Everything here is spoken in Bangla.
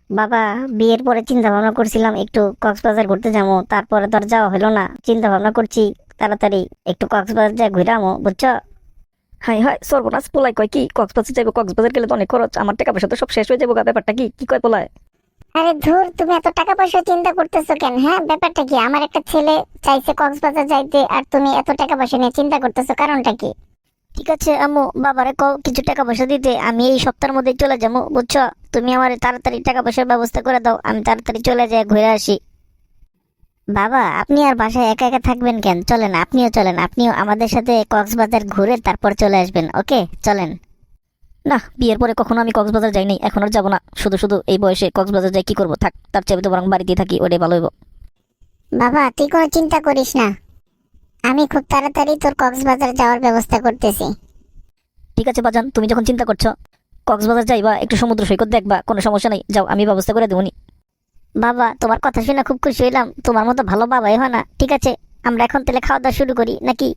বাবা, বিয়ের পরে চিন্তা ভাবনা করছিলাম একটু কক্সবাজার ঘুরতে যাবো, তারপরে তো আর যাওয়া হলো না। চিন্তা ভাবনা করছি তাড়াতাড়ি একটু কক্সবাজার যা ঘুরে আমো, বুঝছো? হাই হাই সর্বনাশ, পোলাই কয় কি কক্সবাজার যাইবো? কক্সবাজার গেলে তো অনেক খরচ, আমার টাকা পয়সা তো সব শেষ হয়ে যাবো গা। ব্যাপারটা কি কি কয় পোলায়? আরে ধুর, তুমি এত টাকা পয়সা চিন্তা করতেছো কেন? হ্যাঁ, ব্যাপারটা কি? আমার একটা ছেলে চাইছে কক্সবাজার যাইতে, আর তুমি এত টাকা পয়সা নিয়ে চিন্তা করতেছো, কারণটা কি? ঠিক আছে আম্মু, বাবারে কও কিছু টাকা পয়সা দিতে, আমি এই সপ্তাহের মধ্যে চলে যাবো, বুঝছো? তুমি আমার তাড়াতাড়ি টাকা পয়সার ব্যবস্থা করে দাও, আমি তাড়াতাড়ি চলে যাই ঘুরে আসি। বাবা, আপনি আর বাসায় একা একা থাকবেন কেন? চলেন, আপনিও চলেন, আপনিও আমাদের সাথে কক্সবাজার ঘুরে তারপর চলে আসবেন। ওকে, চলেন। না, বিয়ের পরে কখনো আমি কক্সবাজার যাইনি, এখন আর যাবো না। শুধু শুধু এই বয়সে কক্সবাজার যাই কি করবো? থাক, তার চেয়ে তো বরং বাড়িতেই থাকি, ওটাই ভালো হইব। বাবা, তুই কোনো চিন্তা করিস না, আমি খুব তাড়াতাড়ি তোর কক্সবাজার যাওয়ার ব্যবস্থা করতেছি। ঠিক আছে বাজান, তুমি যখন চিন্তা করছো কক্সবাজার যাইবা, একটু সমুদ্র সৈকত দেখবা, কোনো সমস্যা নেই, যাও, আমি ব্যবস্থা করে দেবনি। বাবা, তোমার কথা শুনে খুব খুশি হইলাম, তোমার মতো ভালো বাবাই হয় না। ঠিক আছে, আমরা এখন তাহলে খাওয়া দাওয়া শুরু করি নাকি?